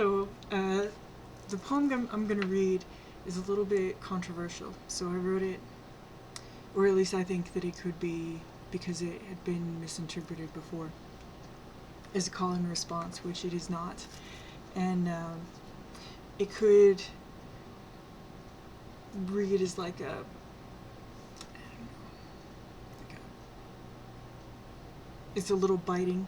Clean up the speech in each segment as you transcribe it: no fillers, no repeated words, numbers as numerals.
So, the poem I'm going to read is a little bit controversial. So I wrote it, or at least I think that it could be, because it had been misinterpreted before, as a call and response, which it is not. And it could read as like a, it's a little biting.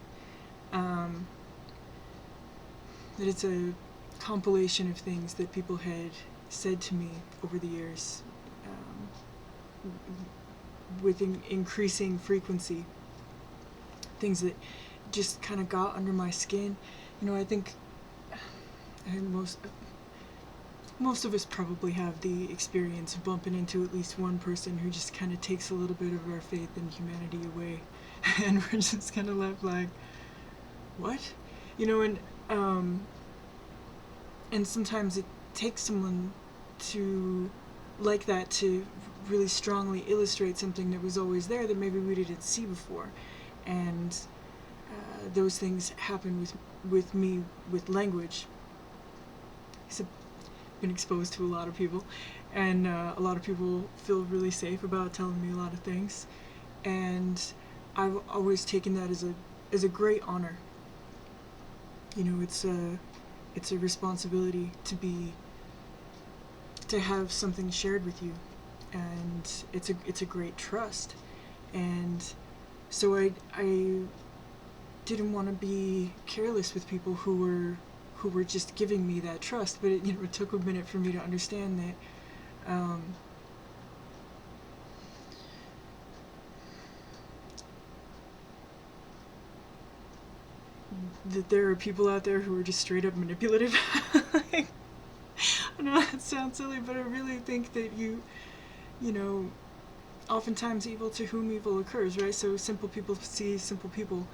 That it's a compilation of things that people had said to me over the years, with increasing frequency. Things that just kind of got under my skin. You know, I think most of us probably have the experience of bumping into at least one person who just kind of takes a little bit of our faith in humanity away. And we're just kind of left like, what? You know, and sometimes it takes someone to like that to really strongly illustrate something that was always there that maybe we didn't see before. And those things happen with me with language. I've been exposed to a lot of people, and a lot of people feel really safe about telling me a lot of things, and I've always taken that as a great honor. You know, it's a responsibility to have something shared with you, and it's a great trust. And so I didn't want to be careless with people who were just giving me that trust, but it took a minute for me to understand that that there are people out there who are just straight up manipulative. I know that sounds silly, but I really think that you know, oftentimes evil to whom evil occurs, right? So simple people see simple people,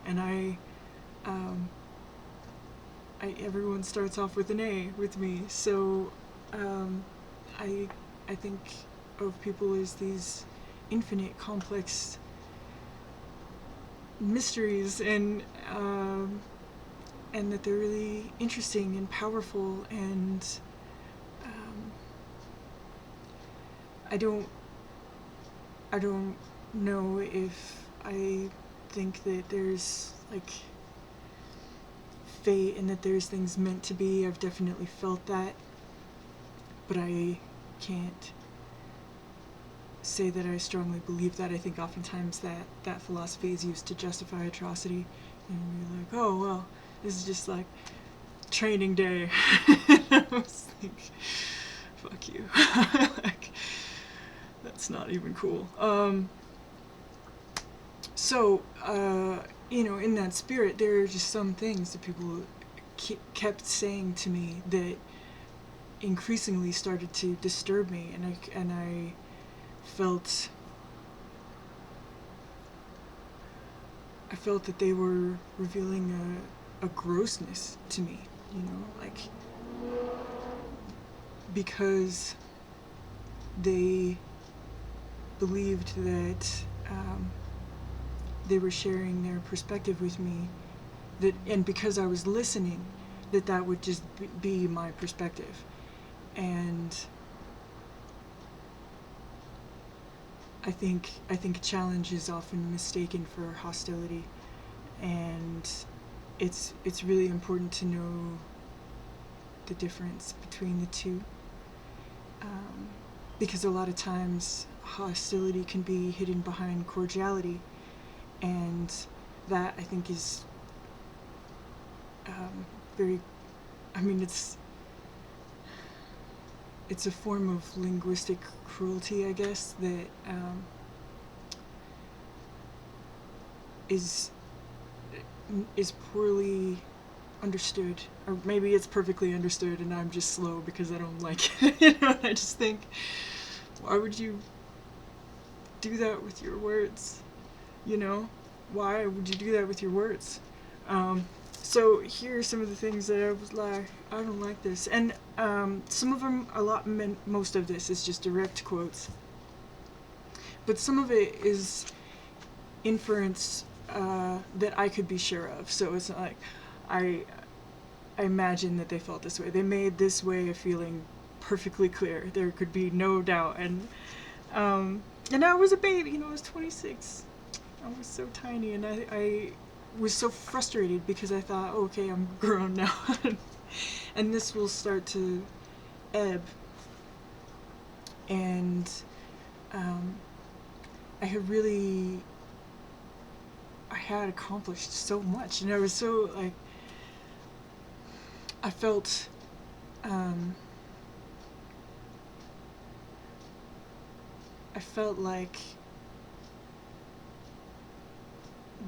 and everyone starts off with an A with me. So I think of people as these infinite, complex mysteries, and that they're really interesting and powerful, and I don't know if I think that there's like fate and that there's things meant to be. I've definitely felt that, but I can't say that I strongly believe that. I think oftentimes that philosophy is used to justify atrocity, and you're like, oh well, this is just like training day. I was like, fuck you. Like, that's not even cool. So in that spirit, there are just some things that people kept saying to me that increasingly started to disturb me, and I felt that they were revealing a grossness to me, like, because they believed that they were sharing their perspective with me, and because I was listening, that would just be my perspective. And I think challenge is often mistaken for hostility, and it's really important to know the difference between the two, because a lot of times hostility can be hidden behind cordiality, and that, I think, is very, I mean, it's a form of linguistic cruelty, I guess, that is poorly understood, or maybe it's perfectly understood and I'm just slow because I don't like it. I just think, why would you do that with your words? Why would you do that with your words? So here are some of the things that I was like, I don't like this. And some of them, most of this is just direct quotes. But some of it is inference that I could be sure of. So it's not like I I imagine that they felt this way. They made this way of feeling perfectly clear. There could be no doubt. And I was a baby, I was 26. I was so tiny, and I was so frustrated because I thought, oh, okay, I'm grown now. And this will start to ebb. And I had accomplished so much, and I was so, like, I felt like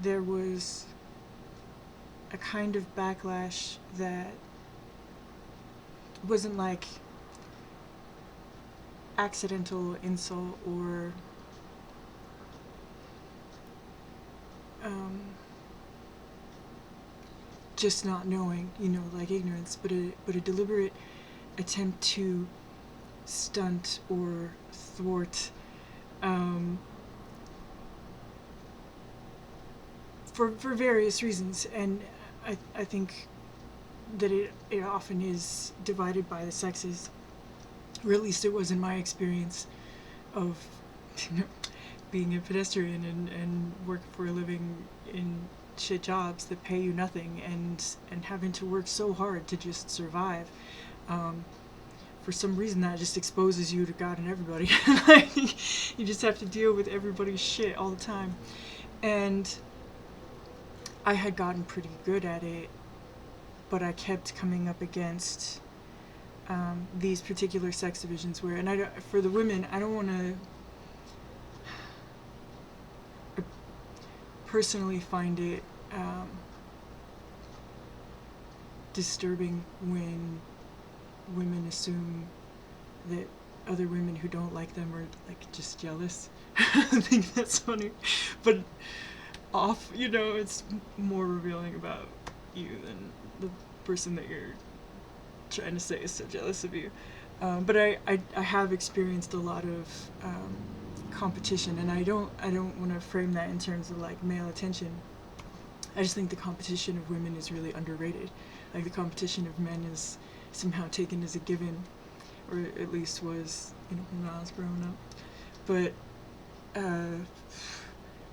there was a kind of backlash that wasn't like accidental insult or just not knowing, like ignorance, but a deliberate attempt to stunt or thwart for various reasons. And I think that it often is divided by the sexes, or at least it was in my experience of being a pedestrian and working for a living in shit jobs that pay you nothing, and having to work so hard to just survive. For some reason that just exposes you to God and everybody. You just have to deal with everybody's shit all the time. And I had gotten pretty good at it, but I kept coming up against these particular sex divisions where, and for the women, I don't want to personally find it disturbing when women assume that other women who don't like them are like just jealous. I think that's funny, but it's more revealing about you than the person that you're trying to say is so jealous of you. But I have experienced a lot of competition, and I don't want to frame that in terms of like male attention. I just think the competition of women is really underrated. Like the competition of men is somehow taken as a given, or at least was, when I was growing up. But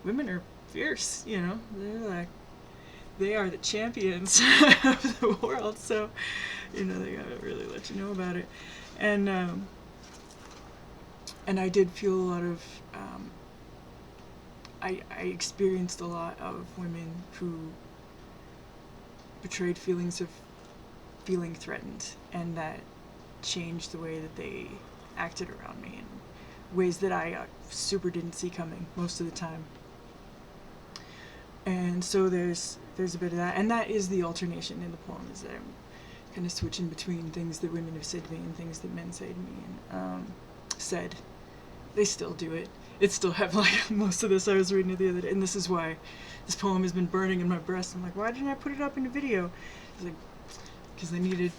women are fierce, they are the champions of the world, so they gotta really let you know about it. And I did feel a lot of I experienced a lot of women who betrayed feelings of feeling threatened, and that changed the way that they acted around me in ways that I super didn't see coming most of the time. And so there's a bit of that, and that is the alternation in the poem, is that I'm kind of switching between things that women have said to me and things that men say to me, and said. They still do it. It still have, like, most of this. I was reading it the other day, and this is why this poem has been burning in my breast. I'm like, why didn't I put it up in a video? It's like, because I needed,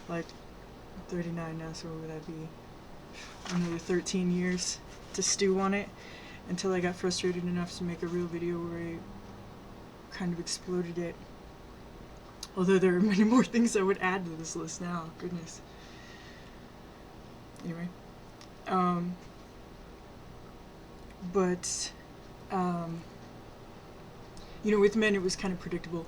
like, 39 now, so what would that be? Another 13 years to stew on it until I got frustrated enough to make a real video where I kind of exploded it. Although there are many more things I would add to this list now. Goodness. Anyway. But, with men it was kind of predictable.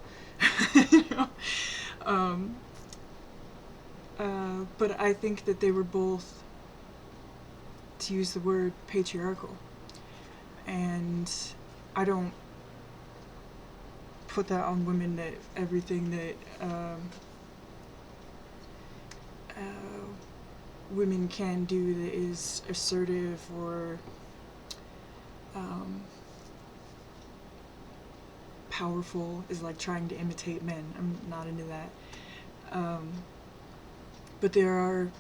But I think that they were both, to use the word, patriarchal. And I don't put that on women, that everything that women can do that is assertive or powerful is like trying to imitate men. I'm not into that. But there are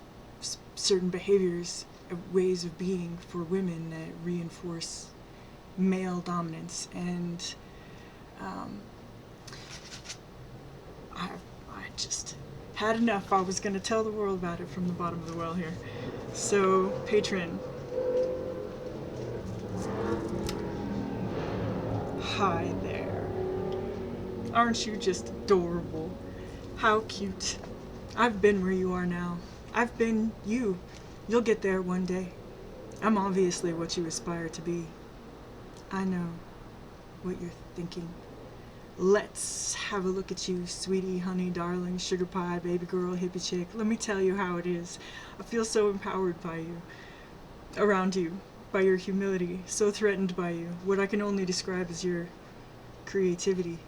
certain behaviors, ways of being for women that reinforce male dominance, and I just had enough. I was going to tell the world about it from the bottom of the well here. So, Patron. Hi there. Aren't you just adorable? How cute. I've been where you are now. I've been you. You'll get there one day. I'm obviously what you aspire to be. I know what you're thinking. Let's have a look at you, sweetie, honey, darling, sugar pie, baby girl, hippie chick. Let me tell you how it is. I feel so empowered by you, around you, by your humility, so threatened by you, what I can only describe as your creativity.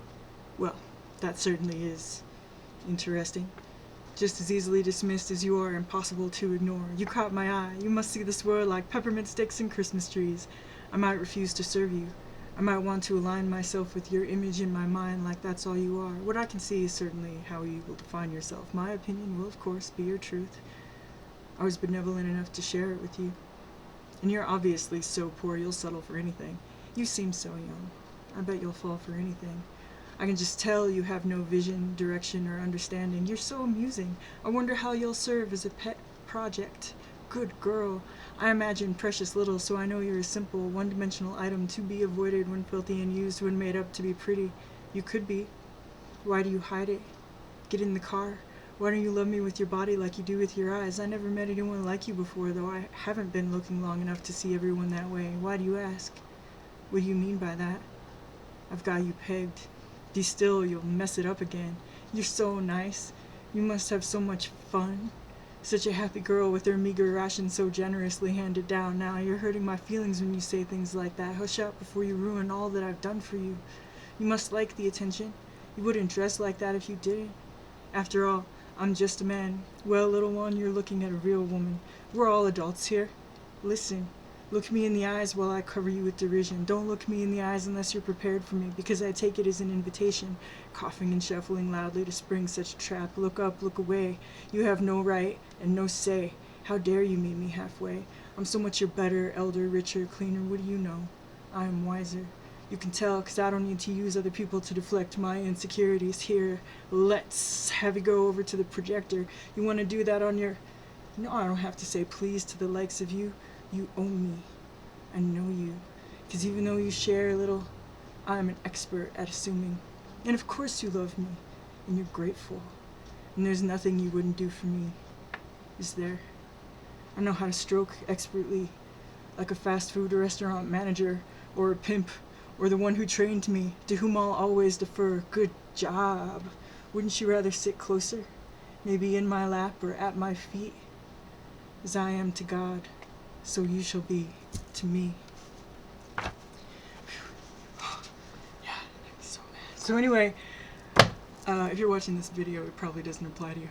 Well, that certainly is interesting. Just as easily dismissed as you are impossible to ignore. You caught my eye. You must see this world like peppermint sticks and Christmas trees. I might refuse to serve you. I might want to align myself with your image in my mind like that's all you are. What I can see is certainly how you will define yourself. My opinion will, of course, be your truth. I was benevolent enough to share it with you. And you're obviously so poor you'll settle for anything. You seem so young. I bet you'll fall for anything. I can just tell you have no vision, direction, or understanding. You're so amusing. I wonder how you'll serve as a pet project. Good girl. I imagine precious little, so I know you're a simple, one-dimensional item to be avoided when filthy and used when made up to be pretty. You could be. Why do you hide it? Get in the car. Why don't you love me with your body like you do with your eyes? I never met anyone like you before, though I haven't been looking long enough to see everyone that way. Why do you ask? What do you mean by that? I've got you pegged. Be still, you'll mess it up again. You're so nice. You must have so much fun. Such a happy girl with her meager ration so generously handed down. Now you're hurting my feelings when you say things like that. Hush up before you ruin all that I've done for you. You must like the attention. You wouldn't dress like that if you didn't. After all, I'm just a man. Well, little one, you're looking at a real woman. We're all adults here. Listen. Look me in the eyes while I cover you with derision. Don't look me in the eyes unless you're prepared for me, because I take it as an invitation, coughing and shuffling loudly to spring such a trap. Look up, look away. You have no right and no say. How dare you meet me halfway? I'm so much your better, elder, richer, cleaner. What do you know? I am wiser. You can tell, 'cause I don't need to use other people to deflect my insecurities. Here, let's have you go over to the projector. You want to do that on your... No, I don't have to say please to the likes of you. You own me. I know you. 'Cause even though you share a little, I'm an expert at assuming. And of course you love me. And you're grateful. And there's nothing you wouldn't do for me. Is there? I know how to stroke expertly. Like a fast food restaurant manager. Or a pimp. Or the one who trained me. To whom I'll always defer. Good job. Wouldn't you rather sit closer? Maybe in my lap or at my feet? As I am to God, so you shall be to me. Yeah, so mad. So anyway, if you're watching this video, it probably doesn't apply to you.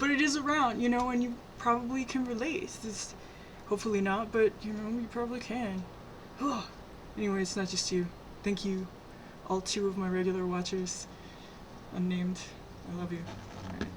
But it is around, and you probably can relate. It's hopefully not, but, you probably can. Anyway, it's not just you. Thank you, all 2 of my regular watchers. Unnamed. I love you. All right.